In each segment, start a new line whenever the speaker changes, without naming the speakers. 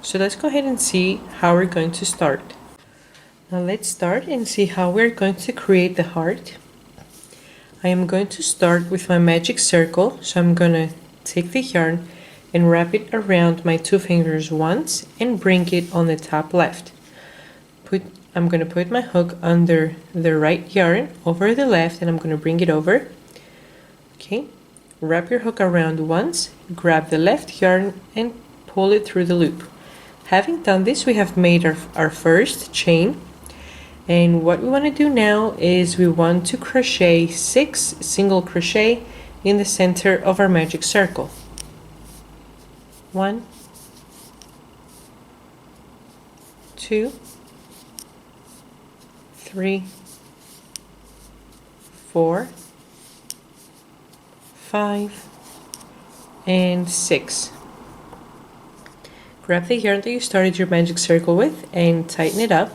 So let's go ahead and see how we're going to start. Now let's start and see how we're going to create the heart. I am going to start with my magic circle, so I'm going to take the yarn and wrap it around my 2 fingers once and bring it on the top left. I'm going to put my hook under the right yarn over the left, and I'm going to bring it over. Okay, wrap your hook around once, grab the left yarn and pull it through the loop. Having done this, we have made our first chain, and what we want to do now is we want to crochet 6 single crochet in the center of our magic circle. 1, 2, 3, 4, 5, and 6. Grab the yarn that you started your magic circle with and tighten it up.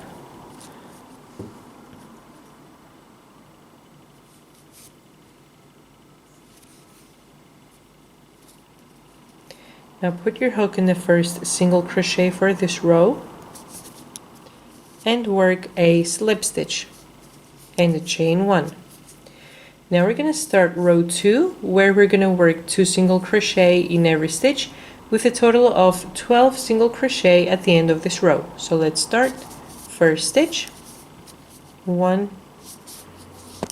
Now put your hook in the first single crochet for this row and work a slip stitch and a chain 1. Now we're going to start row 2, where we're going to work 2 single crochet in every stitch with a total of 12 single crochet at the end of this row. So let's start. First stitch, 1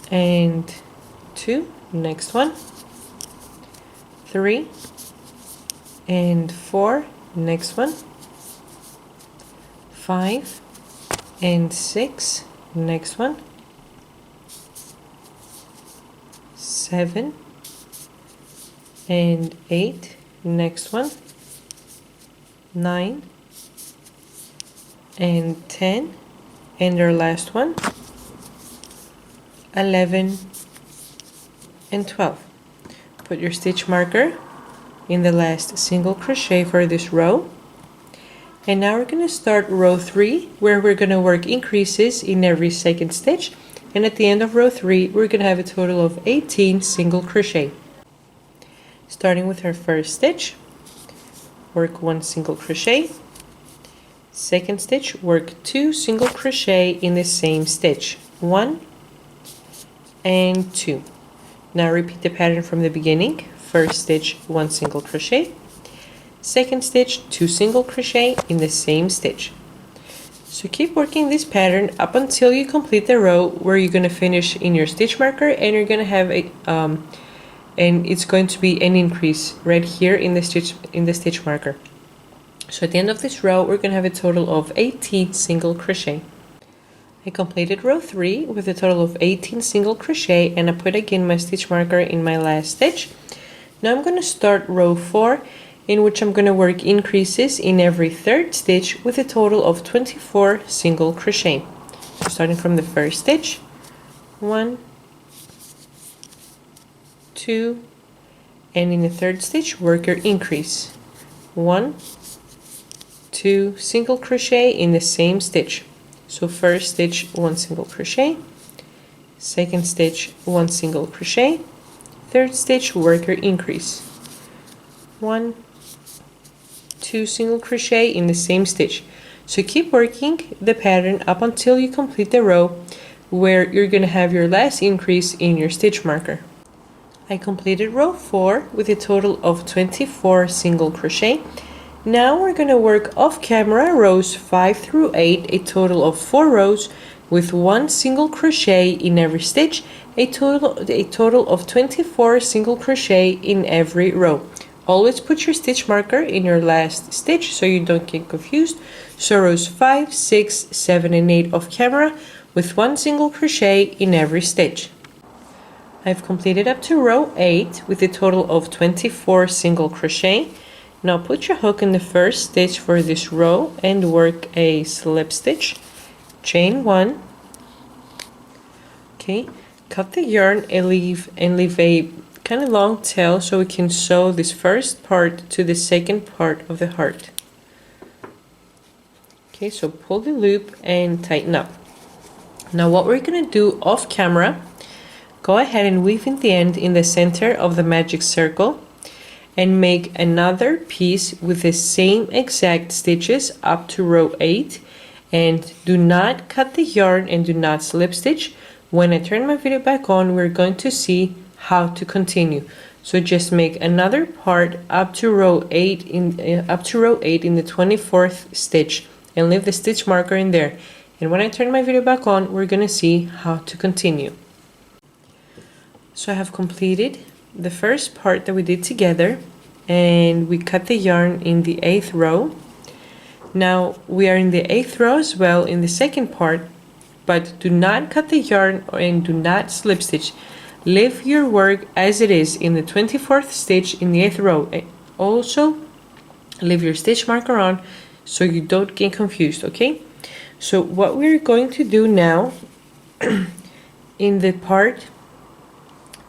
and 2, next one, 3 and 4, next one, 5 and 6, next one, 7 and 8, next one, 9 and 10, and our last one, 11 and 12. Put your stitch marker in the last single crochet for this row, and now we're going to start row 3, where we're going to work increases in every second stitch, and at the end of row 3 we're going to have a total of 18 single crochet. Starting with our first stitch, work 1 single crochet, second stitch, work 2 single crochet in the same stitch, 1 and 2. Now repeat the pattern from the beginning. First stitch, 1 single crochet, second stitch, 2 single crochet in the same stitch. So keep working this pattern up until you complete the row where you're going to finish in your stitch marker, and you're going to have a and it's going to be an increase right here in the stitch marker. So at the end of this row we're going to have a total of 18 single crochet. I completed row 3 with a total of 18 single crochet, and I put again my stitch marker in my last stitch. Now I'm going to start row 4, in which I'm going to work increases in every third stitch with a total of 24 single crochet. So starting from the first stitch, 1, 2, and in the third stitch work your increase, 1, 2 single crochet in the same stitch. So first stitch, 1 single crochet, second stitch, 1 single crochet, third stitch, work your increase, 1, 2 single crochet in the same stitch. So keep working the pattern up until you complete the row where you're going to have your last increase in your stitch marker. I completed row 4 with a total of 24 single crochet. Now we're going to work off camera rows 5 through 8, a total of 4 rows with 1 single crochet in every stitch, a total of 24 single crochet in every row. Always put your stitch marker in your last stitch so you don't get confused. So rows 5, 6, 7, and 8 off camera with 1 single crochet in every stitch. I've completed up to row 8 with a total of 24 single crochet. Now put your hook in the first stitch for this row and work a slip stitch, chain 1. Okay, cut the yarn and leave a kind of long tail so we can sew this first part to the second part of the heart. Okay, so pull the loop and tighten up. Now what we're going to do off camera, go ahead and weave in the end in the center of the magic circle, and make another piece with the same exact stitches up to row 8, and do not cut the yarn and do not slip stitch. When I turn my video back on, we're going to see how to continue. So just make another part up to row 8 in the 24th stitch and leave the stitch marker in there. And when I turn my video back on, we're going to see how to continue. So I have completed the first part that we did together, and we cut the yarn in the 8th row. Now we are in the 8th row as well in the second part, but do not cut the yarn and do not slip stitch. Leave your work as it is in the 24th stitch in the 8th row. And also leave your stitch marker on so you don't get confused, okay? So what we're going to do now in the part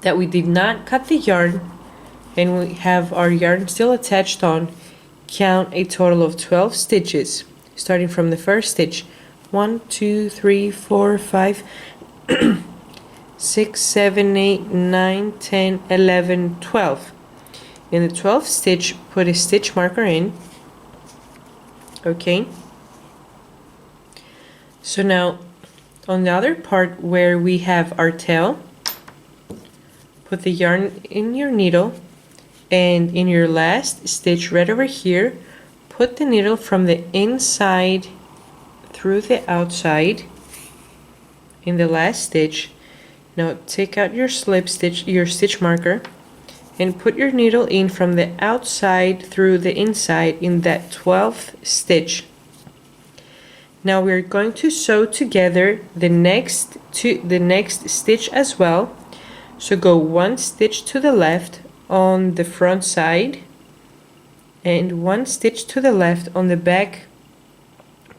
that we did not cut the yarn and we have our yarn still attached on, count a total of 12 stitches starting from the first stitch. 1 2 3 4 5 6 7 8 9 10 11 12. In the 12th stitch, put a stitch marker in. Okay, so now on the other part where we have our tail, put the yarn in your needle, and in your last stitch right over here, put the needle from the inside through the outside in the last stitch. Now take out your slip stitch, your stitch marker, and put your needle in from the outside through the inside in that 12th stitch. Now we're going to sew together the next stitch as well. So go 1 stitch to the left on the front side and 1 stitch to the left on the back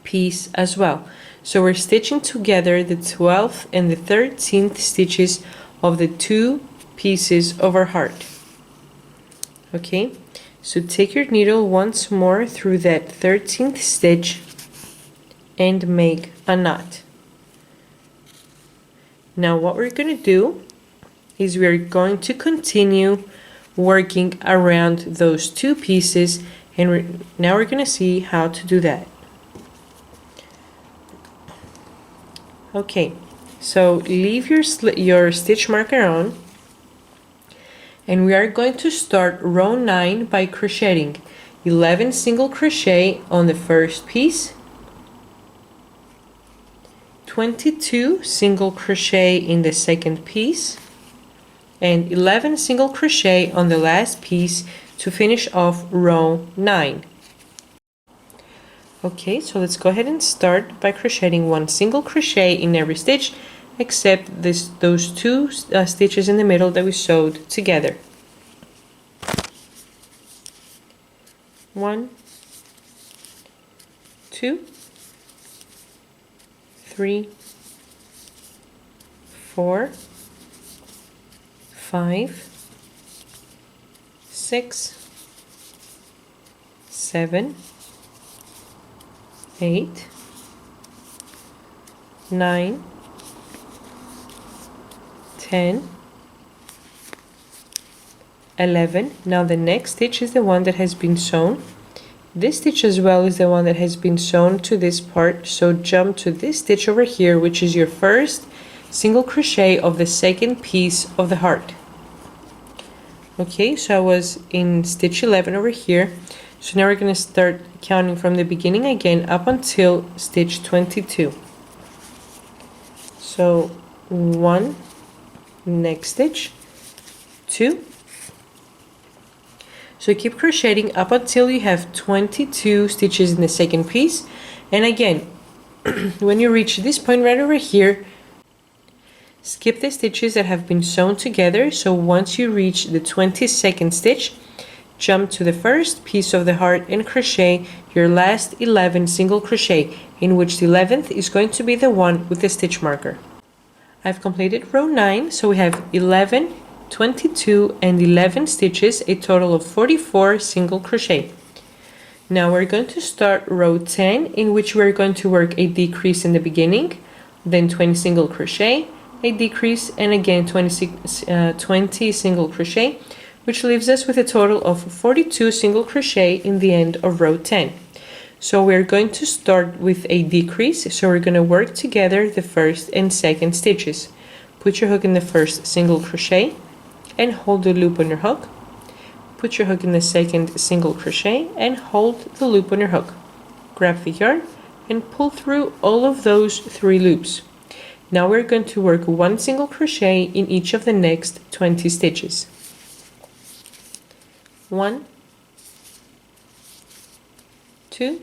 piece as well. So we're stitching together the 12th and the 13th stitches of the 2 pieces of our heart. Okay, so take your needle once more through that 13th stitch and make a knot. Now what we're going to do is we're going to continue working around those 2 pieces, and now we're going to see how to do that. Okay, so leave your stitch marker on, and we are going to start row 9 by crocheting 11 single crochet on the first piece, 22 single crochet in the second piece, and 11 single crochet on the last piece to finish off row 9. Okay, so let's go ahead and start by crocheting 1 single crochet in every stitch except those 2 stitches in the middle that we sewed together. 1 2 3 4 5 6 7 8 9 10 11. Now the next stitch is the one that has been sewn. This stitch as well is the one that has been sewn to this part, so jump to this stitch over here, which is your first single crochet of the second piece of the heart. Okay, so I was in stitch 11 over here. So now we're going to start counting from the beginning again up until stitch 22. So 1, next stitch, 2. So keep crocheting up until you have 22 stitches in the second piece. And again, when you reach this point right over here, skip the stitches that have been sewn together. So once you reach the 22nd stitch, jump to the first piece of the heart and crochet your last 11 single crochet, in which the 11th is going to be the one with the stitch marker. I've completed row 9, so we have 11, 22 and 11 stitches, a total of 44 single crochet. Now we're going to start row 10, in which we're going to work a decrease in the beginning, then 20 single crochet, a decrease, and again 20 single crochet, which leaves us with a total of 42 single crochet in the end of row 10. So we're going to start with a decrease, so we're going to work together the first and second stitches. Put your hook in the first single crochet and hold the loop on your hook. Put your hook in the second single crochet and hold the loop on your hook. Grab the yarn and pull through all of those 3 loops. Now we're going to work 1 single crochet in each of the next 20 stitches. 1, 2,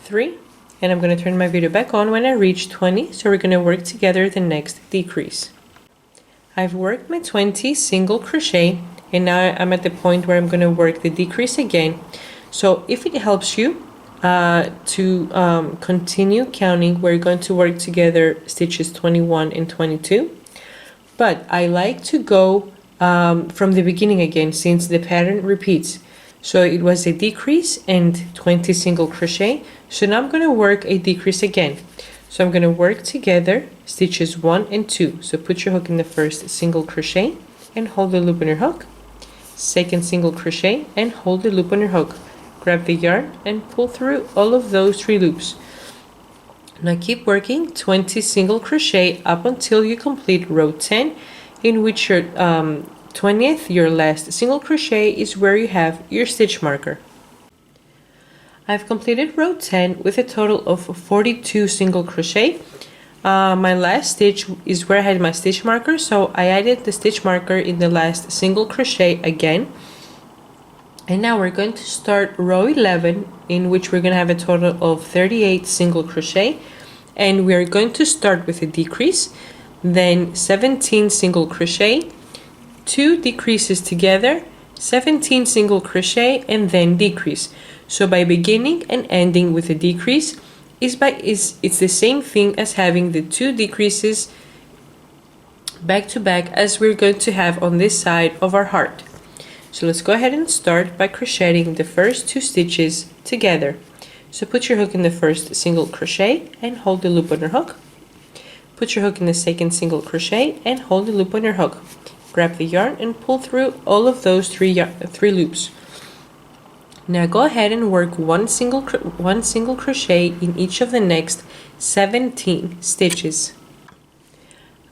3, and I'm going to turn my video back on when I reach 20, so we're going to work together the next decrease. I've worked my 20 single crochet, and now I'm at the point where I'm going to work the decrease again. So if it helps you to continue counting, we're going to work together stitches 21 and 22, but I like to go from the beginning again, since the pattern repeats. So it was a decrease and 20 single crochet, so now I'm going to work a decrease again. So I'm going to work together stitches 1 and 2. So put your hook in the first single crochet and hold the loop on your hook. Second single crochet and hold the loop on your hook. Grab the yarn and pull through all of those 3 loops. Now keep working 20 single crochet up until you complete row 10, in which your 20th, your last single crochet, is where you have your stitch marker. I've completed row 10 with a total of 42 single crochet. My last stitch is where I had my stitch marker, so I added the stitch marker in the last single crochet again. And now we're going to start row 11, in which we're going to have a total of 38 single crochet, and we are going to start with a decrease, then 17 single crochet, 2 decreases together, 17 single crochet, and then decrease. So by beginning and ending with a decrease it's the same thing as having the 2 decreases back to back, as we're going to have on this side of our heart. So let's go ahead and start by crocheting the first 2 stitches together. So put your hook in the first single crochet and hold the loop on your hook. Put your hook in the second single crochet and hold the loop on your hook. Grab the yarn and pull through all of those 3 loops. Now go ahead and work one single crochet in each of the next 17 stitches.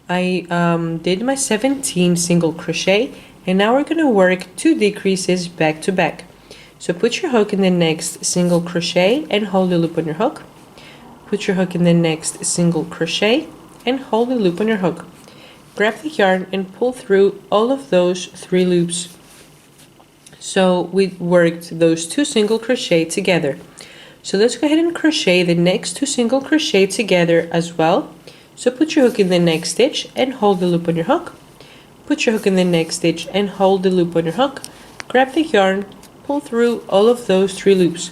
I did my 17 single crochet, and now we're going to work 2 decreases back to back. So put your hook in the next single crochet and hold the loop on your hook. Put your hook in the next single crochet and hold the loop on your hook. Grab the yarn and pull through all of those 3 loops. So we worked those 2 single crochet together. So let's go ahead and crochet the next 2 single crochet together as well. So put your hook in the next stitch and hold the loop on your hook. Put your hook in the next stitch and hold the loop on your hook. Grab the yarn, pull through all of those 3 loops.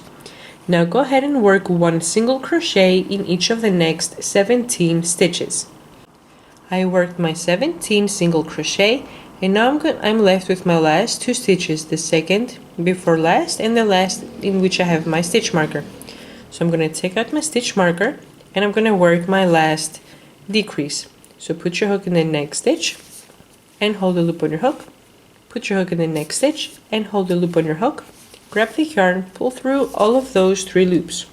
Now go ahead and work 1 single crochet in each of the next 17 stitches. I worked my 17 single crochet, and now I'm left with my last 2 stitches, the second before last and the last in which I have my stitch marker. So I'm going to take out my stitch marker and I'm going to work my last decrease. So put your hook in the next stitch and hold the loop on your hook. Put your hook in the next stitch and hold the loop on your hook. Grab the yarn, pull through all of those 3 loops.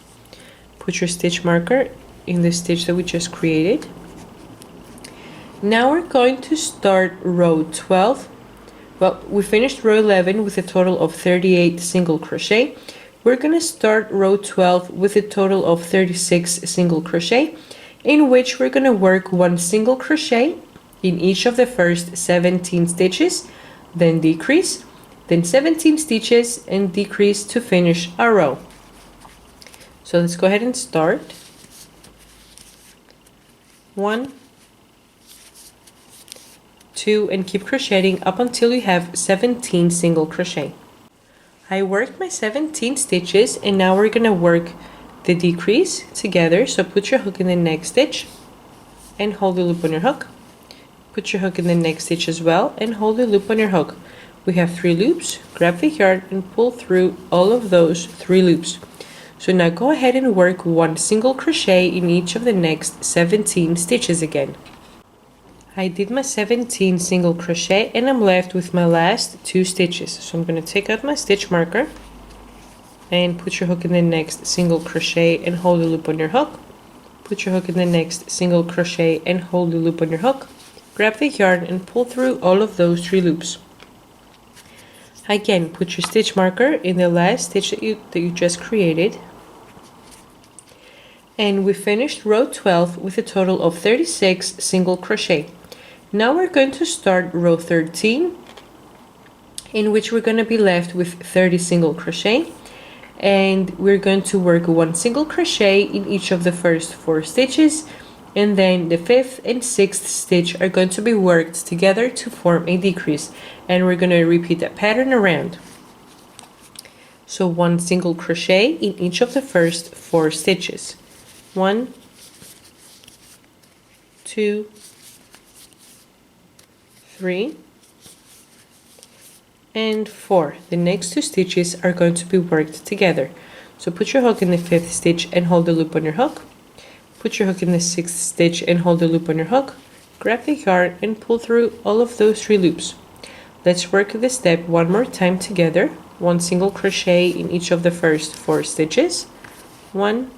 Put your stitch marker in the stitch that we just created. Now we're going to start row 12. Well, we finished row 11 with a total of 38 single crochet. We're going to start row 12 with a total of 36 single crochet, in which we're going to work 1 single crochet in each of the first 17 stitches, then decrease, then 17 stitches and decrease to finish our row. So let's go ahead and start. 1, 2, and keep crocheting up until you have 17 single crochet. I worked my 17 stitches, and now we're going to work the decrease together. So put your hook in the next stitch and hold the loop on your hook. Put your hook in the next stitch as well and hold the loop on your hook. We have 3 loops. Grab the yarn and pull through all of those 3 loops. So now go ahead and work 1 single crochet in each of the next 17 stitches again. I did my 17 single crochet and I'm left with my last 2 stitches. So I'm going to take out my stitch marker and put your hook in the next single crochet and hold the loop on your hook. Put your hook in the next single crochet and hold the loop on your hook. Grab the yarn and pull through all of those 3 loops. Again, put your stitch marker in the last stitch that you just created. And we finished row 12 with a total of 36 single crochet. Now we're going to start row 13, in which we're going to be left with 30 single crochet, and we're going to work 1 single crochet in each of the first 4 stitches, and then the 5th and 6th stitch are going to be worked together to form a decrease, and we're going to repeat that pattern around. So 1 single crochet in each of the first 4 stitches. 1, 2, 3, and 4. The next 2 stitches are going to be worked together. So put your hook in the 5th stitch and hold the loop on your hook. Put your hook in the 6th stitch and hold the loop on your hook. Grab the yarn and pull through all of those 3 loops. Let's work this step one more time together. 1 single crochet in each of the first 4 stitches. 1,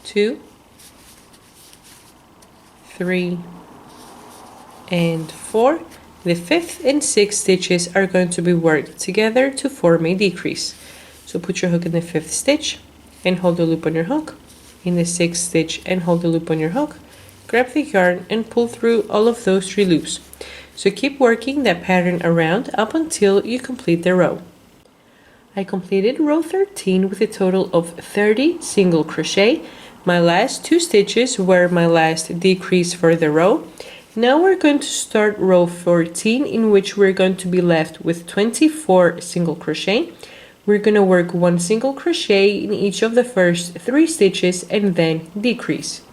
2, 3, and 4. The 5th and 6th stitches are going to be worked together to form a decrease. So put your hook in the 5th stitch and hold the loop on your hook. In the 6th stitch and hold the loop on your hook. Grab the yarn and pull through all of those 3 loops. So keep working that pattern around up until you complete the row. I completed row 13 with a total of 30 single crochet. My last 2 stitches were my last decrease for the row. Now we're going to start row 14, in which we're going to be left with 24 single crochet. We're going to work 1 single crochet in each of the first 3 stitches and then decrease.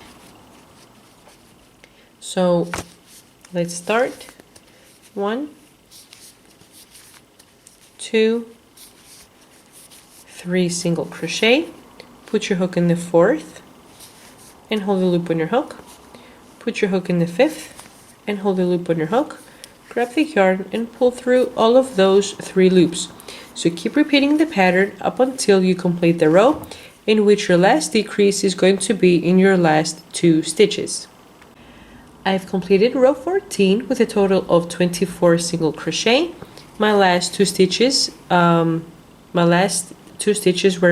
So let's start. 1, 2, 3 single crochet. Put your hook in the 4th and hold the loop on your hook. Put your hook in the 5th and hold the loop on your hook. Grab the yarn and pull through all of those 3 loops. So keep repeating the pattern up until you complete the row, in which your last decrease is going to be in your last 2 stitches. I've completed row 14 with a total of 24 single crochet. My last 2 stitches were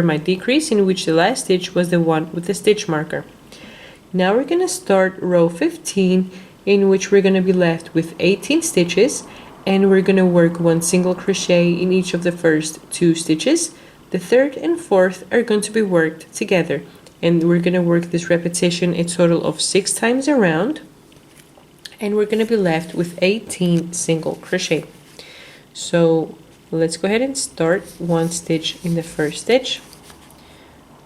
my decrease, in which the last stitch was the one with the stitch marker. Now we're going to start row 15, in which we're going to be left with 18 stitches, and we're going to work 1 single crochet in each of the first 2 stitches. The 3rd and 4th are going to be worked together, and we're going to work this repetition a total of 6 times around, and we're going to be left with 18 single crochet. So let's go ahead and start. 1 stitch in the first stitch,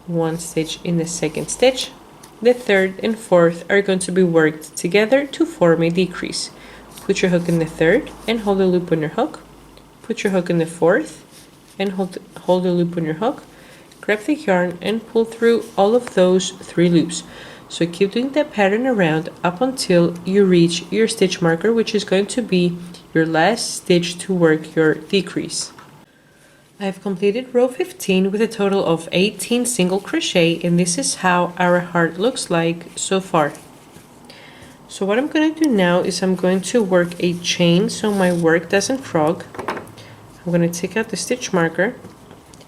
1 stitch in the second stitch. The 3rd and 4th are going to be worked together to form a decrease. Put your hook in the 3rd and hold the loop on your hook. Put your hook in the 4th and hold the loop on your hook. Grab the yarn and pull through all of those 3 loops. So keep doing that pattern around up until you reach your stitch marker, which is going to be your last stitch to work your decrease. I've completed row 15 with a total of 18 single crochet, and this is how our heart looks like so far. So what I'm going to do now is I'm going to work a chain so my work doesn't frog. I'm going to take out the stitch marker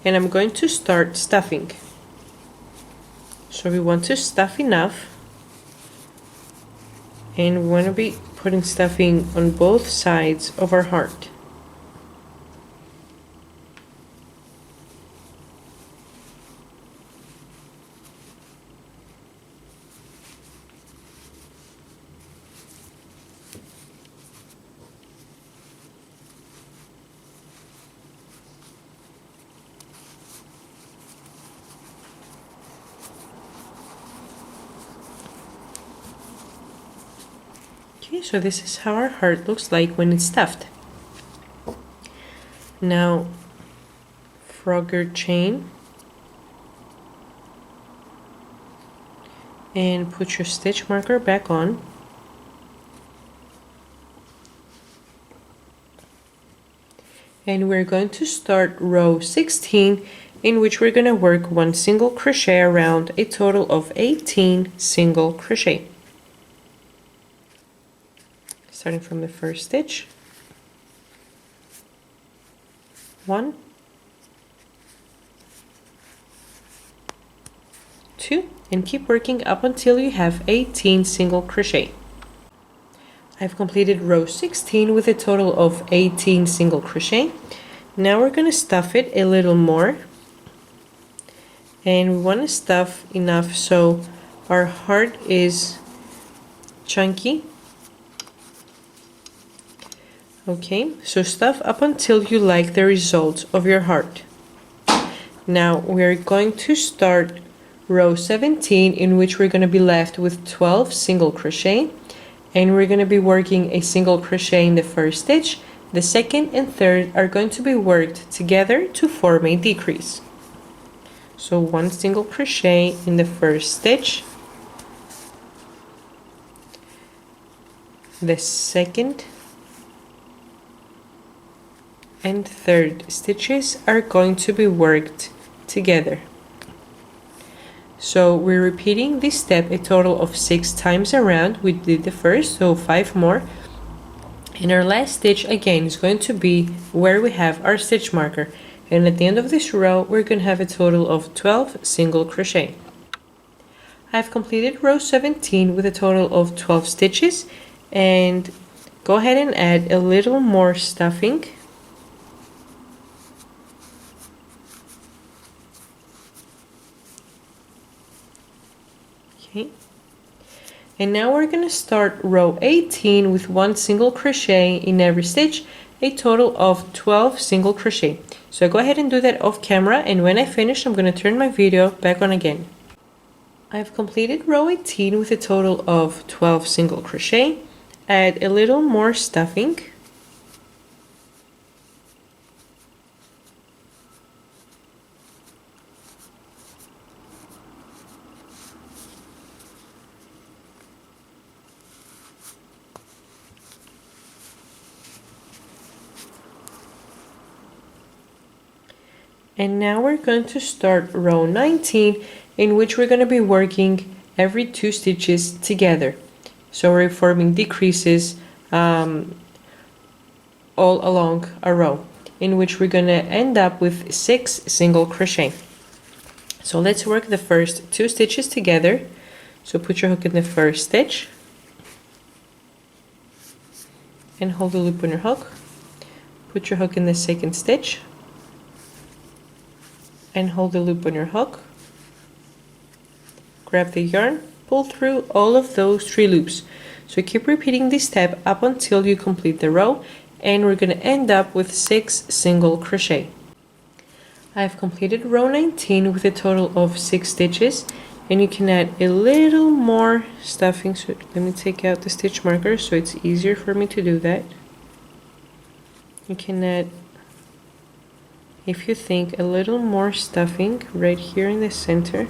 and I'm going to start stuffing. So we want to stuff enough, and we want to be putting stuffing on both sides of our heart. Okay, so this is how our heart looks like when it's stuffed. Now, frogger chain and put your stitch marker back on. And we're going to start row 16, in which we're going to work 1 single crochet around a total of 18 single crochet. Starting from the first stitch. 1, 2, and keep working up until you have 18 single crochet. I've completed row 16 with a total of 18 single crochet. Now we're going to stuff it a little more, and we want to stuff enough so our heart is chunky. Okay, so stuff up until you like the result of your heart. Now we're going to start row 17, in which we're going to be left with 12 single crochet, and we're going to be working a single crochet in the first stitch. The second and third are going to be worked together to form a decrease. So 1 single crochet in the first stitch, the second and third stitches are going to be worked together. So we're repeating this step a total of 6 times around. We did the first, so 5 more. And our last stitch again is going to be where we have our stitch marker. And at the end of this row, we're going to have a total of 12 single crochet. I've completed row 17 with a total of 12 stitches, and go ahead and add a little more stuffing. Okay. And now we're going to start row 18 with 1 single crochet in every stitch, a total of 12 single crochet. So go ahead and do that off camera, and when I finish, I'm going to turn my video back on again. I've completed row 18 with a total of 12 single crochet. Add a little more stuffing. And now we're going to start row 19, in which we're going to be working every 2 stitches together. So we're forming decreases all along a row, in which we're going to end up with 6 single crochet. So let's work the first 2 stitches together. So put your hook in the first stitch and hold the loop on your hook. Put your hook in the second stitch and hold the loop on your hook. Grab the yarn, pull through all of those 3 loops. So keep repeating this step up until you complete the row, and we're going to end up with 6 single crochet. I've completed row 19 with a total of 6 stitches, and you can add a little more stuffing. So let me take out the stitch marker so it's easier for me to do that. You can add, if you think, a little more stuffing right here in the center.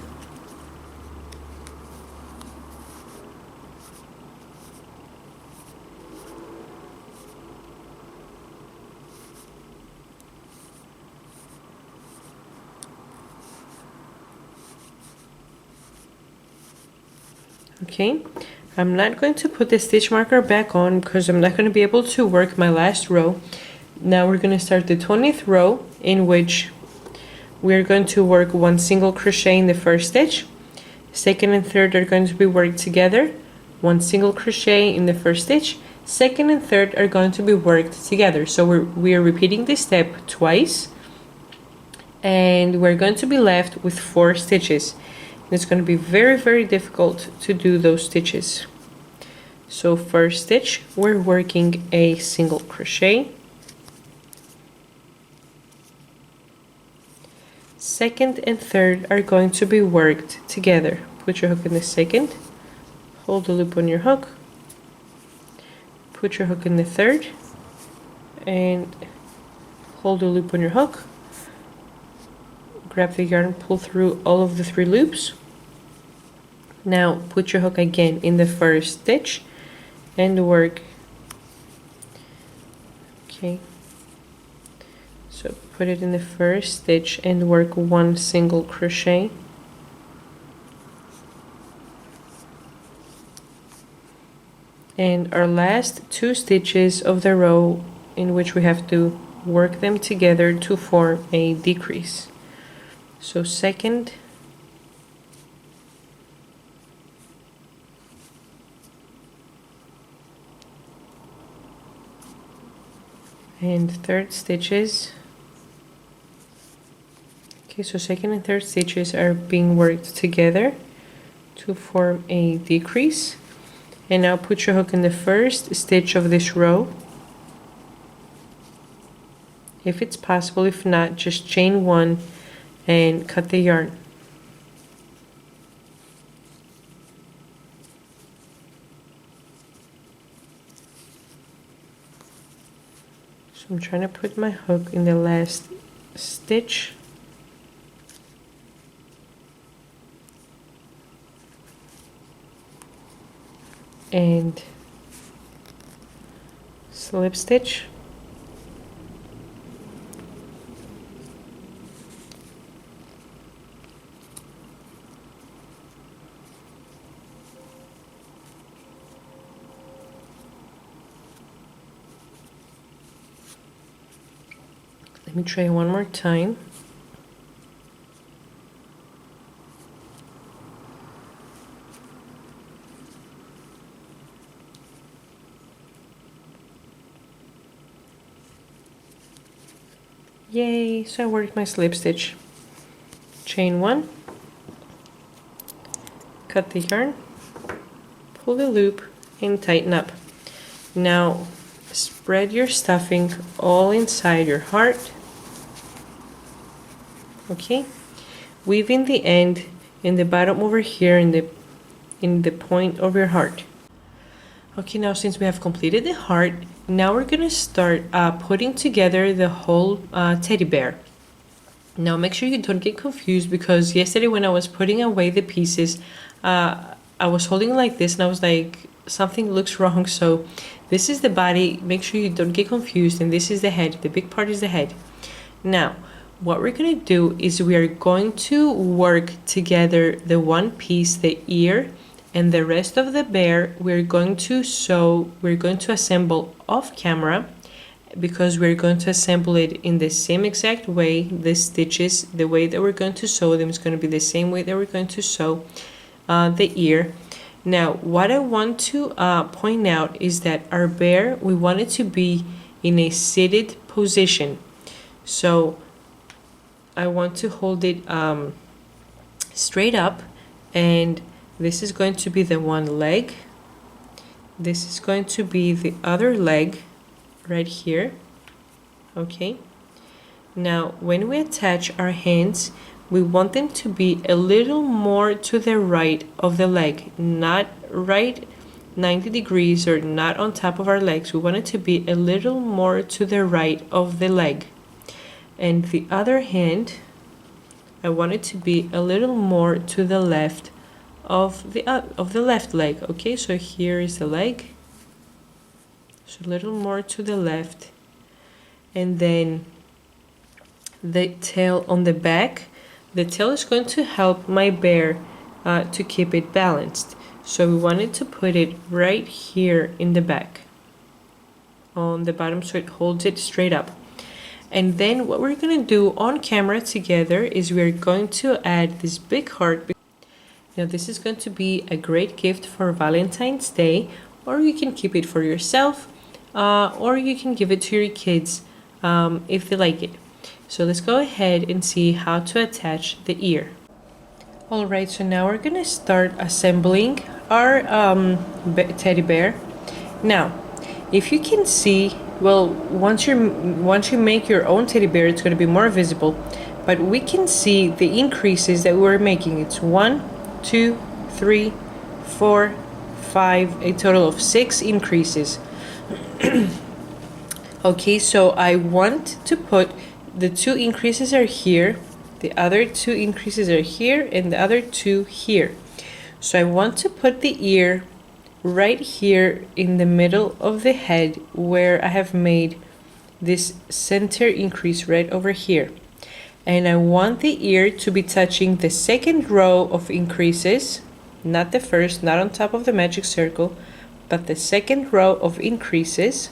Okay, I'm not going to put the stitch marker back on because I'm not going to be able to work my last row. Now we're going to start the 20th row, in which we're going to work 1 single crochet in the first stitch. Second and third are going to be worked together. 1 single crochet in the first stitch. Second and third are going to be worked together. So we are repeating this step twice, and we're going to be left with 4 stitches. It's going to be very, very difficult to do those stitches. So first stitch, we're working a single crochet. Second and third are going to be worked together. Put your hook in the second, hold the loop on your hook, put your hook in the third, and hold the loop on your hook. Grab the yarn, pull through all of the 3 loops, Now put your hook again in the first stitch and work. Okay, so put it in the first stitch and work 1 single crochet. And our last 2 stitches of the row in which we have to work them together to form a decrease. So second and third stitches. Okay, so second and third stitches are being worked together to form a decrease. And now put your hook in the first stitch of this row. If it's possible, if not, just chain 1 and cut the yarn. So I'm trying to put my hook in the last stitch. And slip stitch. Let me try one more time. Yay, so I worked my slip stitch. Chain 1, cut the yarn, pull the loop and tighten up. Now spread your stuffing all inside your heart. Okay, weave in the end in the bottom over here in the point of your heart. Okay, now since we have completed the heart, now we're gonna start putting together the whole teddy bear. Now make sure you don't get confused, because yesterday when I was putting away the pieces, I was holding it like this and I was like, something looks wrong. So this is the body, make sure you don't get confused, and this is the head. The big part is the head. Now what we're gonna do is we are going to work together the one piece, the ear, and the rest of the bear we're going to sew, we're going to assemble off camera, because we're going to assemble it in the same exact way. The stitches, the way that we're going to sew them is going to be the same way that we're going to sew the ear. Now what I want to point out is that our bear, we want it to be in a seated position. So I want to hold it straight up, and this is going to be the one leg. This is going to be the other leg right here. Okay. Now when we attach our hands, we want them to be a little more to the right of the leg, not right 90 degrees or not on top of our legs. We want it to be a little more to the right of the leg. And the other hand, I want it to be a little more to the left of the left leg. Okay, so here is the leg, so a little more to the left, and then the tail on the back. The tail is going to help my bear to keep it balanced, so we wanted to put it right here in the back on the bottom, so it holds it straight up. And then what we're going to do on camera together is we're going to add this big heart. Now this is going to be a great gift for Valentine's Day, or you can keep it for yourself, or you can give it to your kids if they like it. So let's go ahead and see how to attach the ear. Alright, so now we're gonna start assembling our teddy bear. Now, if you can see, well, once you make your own teddy bear, it's gonna be more visible, but we can see the increases that we're making. It's 1, 2, 3, 4, 5, a total of 6 increases. Okay, so I want to put the 2 increases are here, the other 2 increases are here, and the other 2 here. So I want to put the ear right here in the middle of the head where I have made this center increase right over here. And I want the ear to be touching the second row of increases, not the first, not on top of the magic circle, but the second row of increases.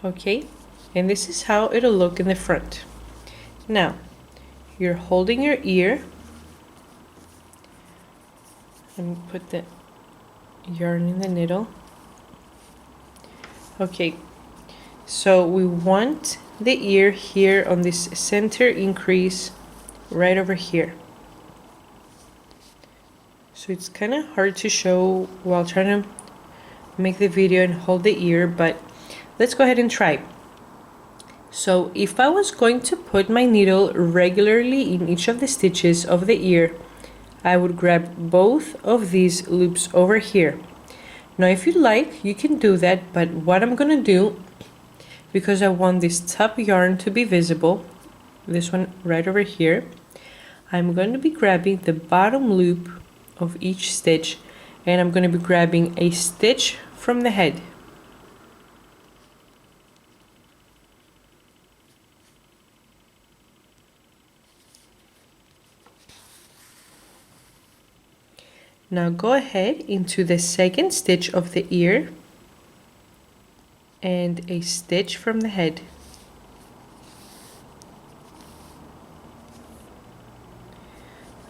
Okay, and this is how it'll look in the front. Now, you're holding your ear. Let me put the yarn in the needle. Okay, so we want the ear here on this center increase right over here. So it's kind of hard to show while trying to make the video and hold the ear, but let's go ahead and try. So if I was going to put my needle regularly in each of the stitches of the ear, I would grab both of these loops over here. Now if you like, you can do that, but what I'm gonna do, because I want this top yarn to be visible, this one right over here, I'm going to be grabbing the bottom loop of each stitch, and I'm going to be grabbing a stitch from the head. Now go ahead into the second stitch of the ear and a stitch from the head.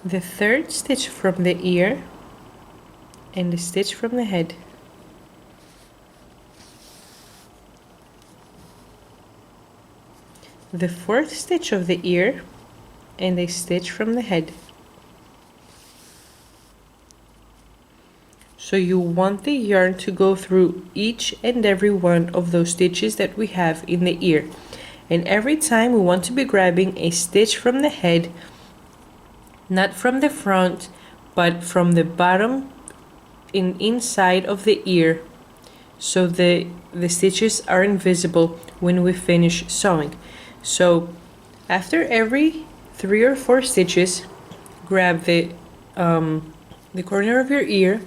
The third stitch from the ear and a stitch from the head. The fourth stitch of the ear and a stitch from the head. So you want the yarn to go through each and every one of those stitches that we have in the ear. And every time we want to be grabbing a stitch from the head, not from the front, but from the bottom inside of the ear, so the stitches are invisible when we finish sewing. So after every 3 or 4 stitches, grab the corner of your ear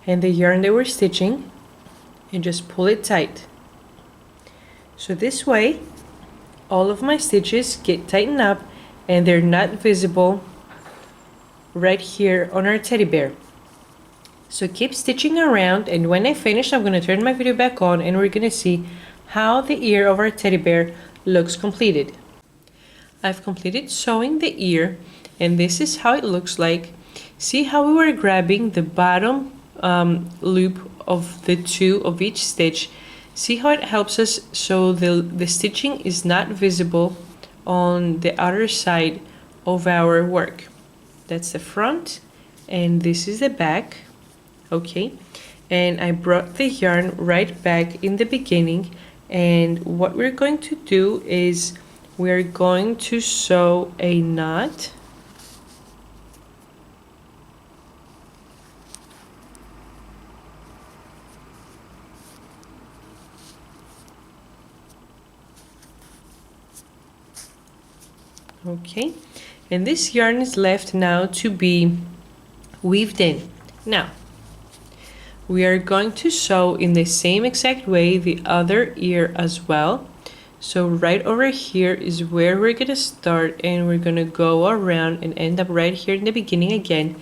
and the yarn that we're stitching and just pull it tight. So this way all of my stitches get tightened up and they're not visible right here on our teddy bear. So keep stitching around, and when I finish I'm going to turn my video back on and we're going to see how the ear of our teddy bear looks completed. I've completed sewing the ear and this is how it looks like. See how we were grabbing the bottom loop of the 2 of each stitch. See how it helps us so the stitching is not visible on the outer side of our work. That's the front and this is the back. Okay, and I brought the yarn right back in the beginning, and what we're going to do is we're going to sew a knot. Okay, and this yarn is left now to be weaved in. Now we are going to sew in the same exact way the other ear as well. So right over here is where we're gonna start, and we're gonna go around and end up right here in the beginning again.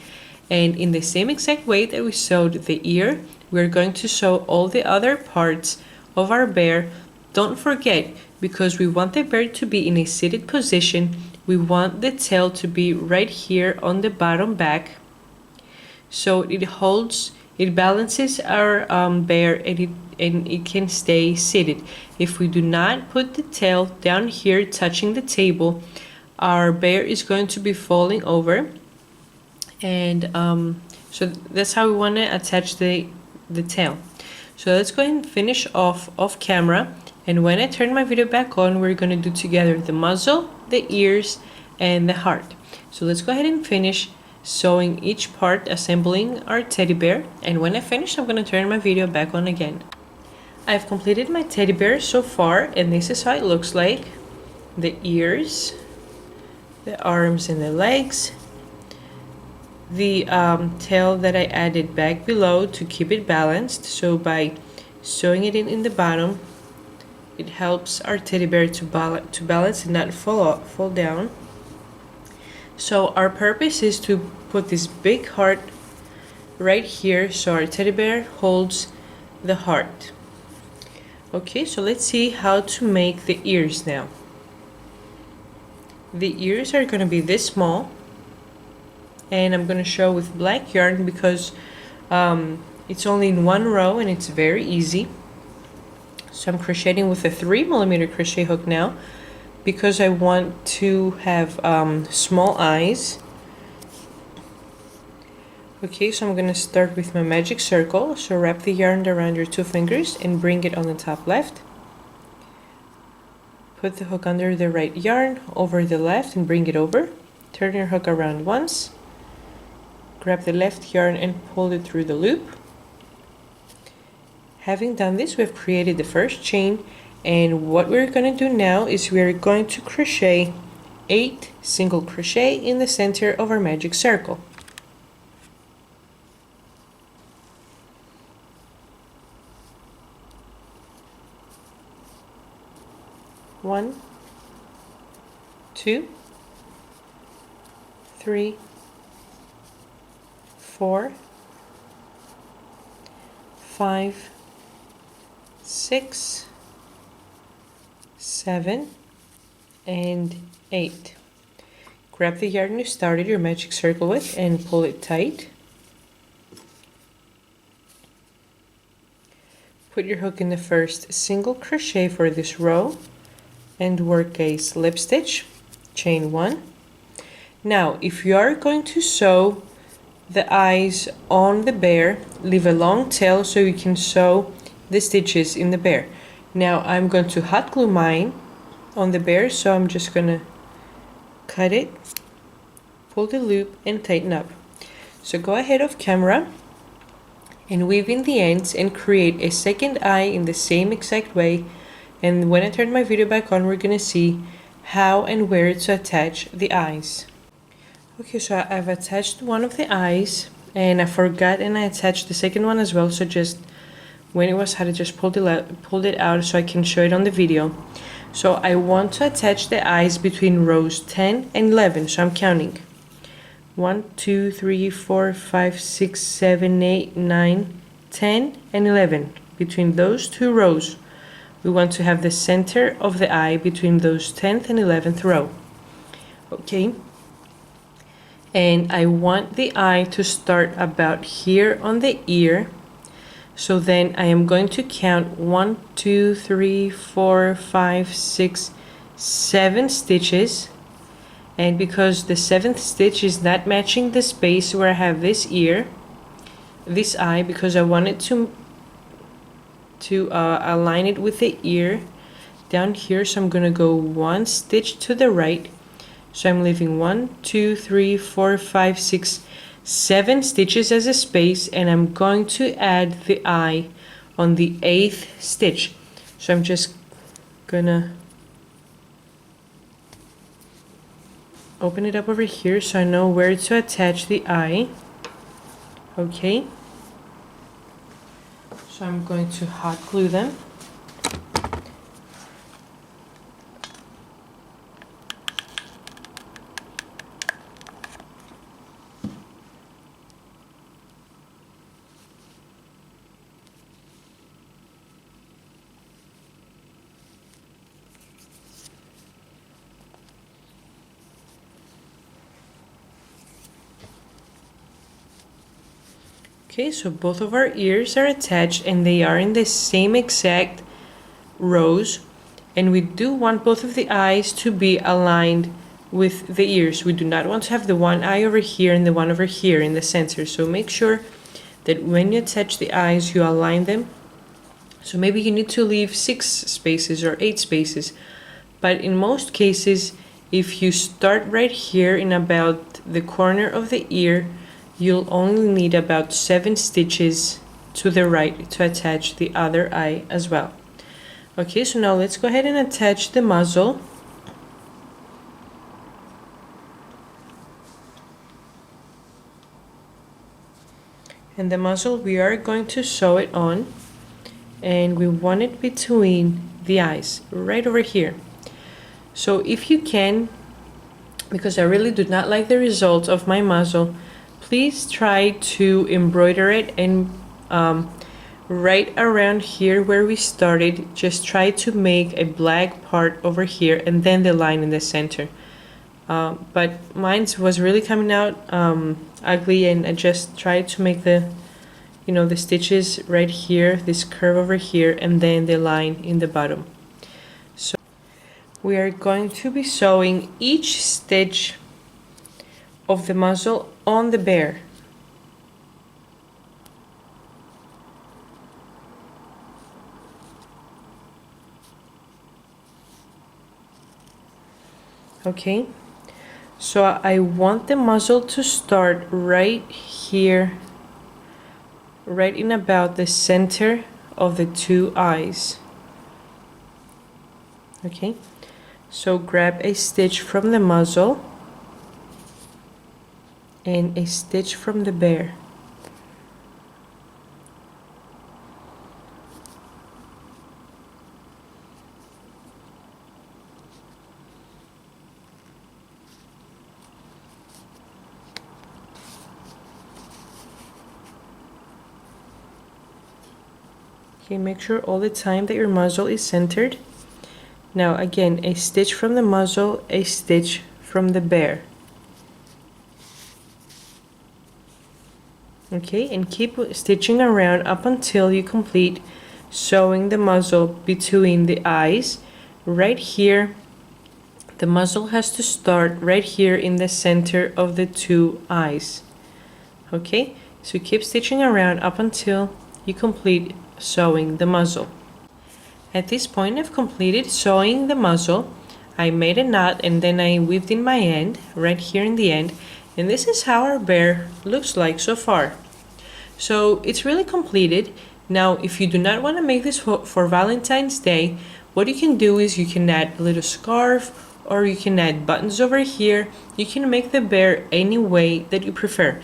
And in the same exact way that we sewed the ear, we're going to sew all the other parts of our bear. Don't forget, because we want the bear to be in a seated position, we want the tail to be right here on the bottom back, so it balances our bear and it can stay seated. If we do not put the tail down here touching the table, our bear is going to be falling over. And so that's how we want to attach the tail. So let's go ahead and finish off camera, and when I turn my video back on, we're going to do together the muzzle, the ears, and the heart. So let's go ahead and finish sewing each part, assembling our teddy bear, and when I finish I'm going to turn my video back on again. I've completed my teddy bear so far, and this is how it looks like. The ears, the arms and the legs, the tail that I added back below to keep it balanced. So by sewing it in the bottom, it helps our teddy bear to balance and not fall down. So our purpose is to put this big heart right here so our teddy bear holds the heart. Okay, so let's see how to make the ears now. The ears are going to be this small, and I'm going to show with black yarn because it's only in one row and it's very easy. So I'm crocheting with a 3mm crochet hook now because I want to have small eyes. Okay, so I'm going to start with my magic circle. So wrap the yarn around your 2 fingers and bring it on the top left. Put the hook under the right yarn over the left and bring it over. Turn your hook around once. Grab the left yarn and pull it through the loop. Having done this, we've created the first chain, and what we're going to do now is we're going to crochet 8 single crochet in the center of our magic circle. 1, 2, 3, 4, 5, 6, 7, and 8. Grab the yarn you started your magic circle with and pull it tight. Put your hook in the first single crochet for this row and work a slip stitch, chain 1. Now, if you are going to sew the eyes on the bear, leave a long tail so you can sew the stitches in the bear. Now I'm going to hot glue mine on the bear, so I'm just gonna cut it, pull the loop and tighten up. So go ahead off camera and weave in the ends and create a second eye in the same exact way, and when I turn my video back on, we're gonna see how and where to attach the eyes. Okay, so I've attached one of the eyes and I forgot and I attached the second one as well, so just when it was hot I just pulled it out so I can show it on the video. So I want to attach the eyes between rows 10 and 11, so I'm counting 1, 2, 3, 4, 5, 6, 7, 8, 9, 10 and 11. Between those 2 rows we want to have the center of the eye between those 10th and 11th row. Okay, and I want the eye to start about here on the ear. So then I am going to count 1, 2, 3, 4, 5, 6, 7 stitches, and because the 7th stitch is not matching the space where I have this eye, because I wanted to align it with the ear down here, so I'm gonna go 1 stitch to the right. So I'm leaving 1, 2, 3, 4, 5, 6, 7 stitches as a space, and I'm going to add the eye on the 8th stitch. So I'm just gonna open it up over here so I know where to attach the eye. Okay, so I'm going to hot glue them. Okay, so both of our ears are attached and they are in the same exact rows, and we do want both of the eyes to be aligned with the ears. We do not want to have the one eye over here and the one over here in the center, so make sure that when you attach the eyes you align them. So maybe you need to leave 6 spaces or 8 spaces, but in most cases if you start right here in about the corner of the ear, you'll only need about 7 stitches to the right to attach the other eye as well. Okay, so now let's go ahead and attach the muzzle. And the muzzle, we are going to sew it on, and we want it between the eyes, right over here. So if you can, because I really do not like the result of my muzzle, please try to embroider it, and right around here where we started, just try to make a black part over here and then the line in the center. But mine was really coming out ugly, and I just tried to make the, you know, the stitches right here, this curve over here, and then the line in the bottom. So we are going to be sewing each stitch of the muzzle on the bear. Okay, so I want the muzzle to start right here, right in about the center of the two eyes. Okay, so grab a stitch from the muzzle and a stitch from the bear. Okay, make sure all the time that your muzzle is centered. Now again, a stitch from the muzzle, a stitch from the bear. Okay, and keep stitching around up until you complete sewing the muzzle between the eyes. Right here, the muzzle has to start right here in the center of the two eyes. Okay, so keep stitching around up until you complete sewing the muzzle. At this point, I've completed sewing the muzzle. I made a knot and then I weaved in my end right here in the end, and this is how our bear looks like so far. So it's really completed. Now if you do not want to make this for Valentine's Day, what you can do is you can add a little scarf, or you can add buttons over here. You can make the bear any way that you prefer.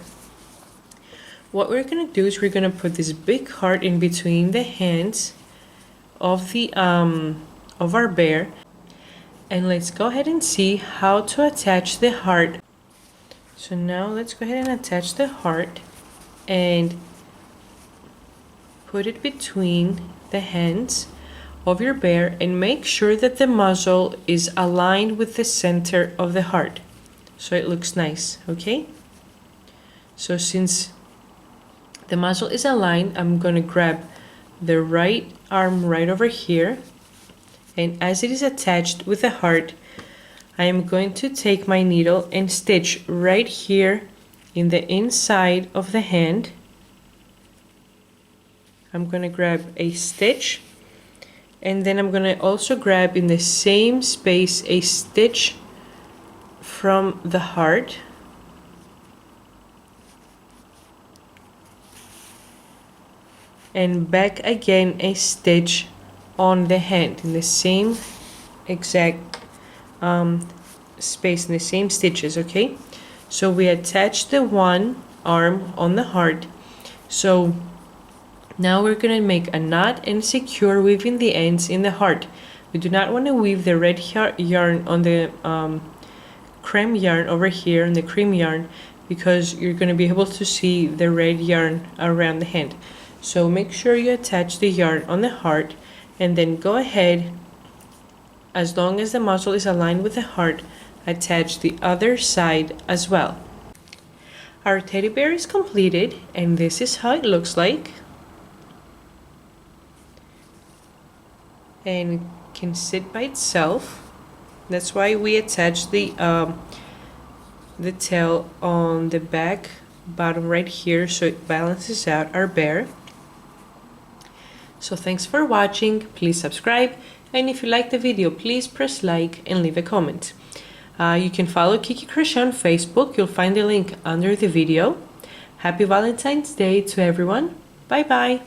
What we're going to do is we're going to put this big heart in between the hands of the of our bear, and let's go ahead and see how to attach the heart. So now let's go ahead and attach the heart and put it between the hands of your bear, and make sure that the muzzle is aligned with the center of the heart so it looks nice. Okay, so since the muzzle is aligned, I'm going to grab the right arm right over here, and as it is attached with the heart, I am going to take my needle and stitch right here in the inside of the hand. I'm going to grab a stitch, and then I'm going to also grab in the same space a stitch from the heart. And back again a stitch on the hand in the same exact space, in the same stitches. Okay, so we attach the one arm on the heart. So now we're going to make a knot and secure weaving the ends in the heart. We do not want to weave the red yarn on the cream yarn over here, on the cream yarn, because you're going to be able to see the red yarn around the hand. So make sure you attach the yarn on the heart, and then go ahead, as long as the muzzle is aligned with the heart, attach the other side as well. Our teddy bear is completed, and this is how it looks like. And it can sit by itself. That's why we attach the tail on the back bottom right here, so it balances out our bear. So thanks for watching, please subscribe, and if you like the video, please press like and leave a comment. You can follow Kiki Crochet on Facebook, you'll find the link under the video. Happy Valentine's Day to everyone, bye bye!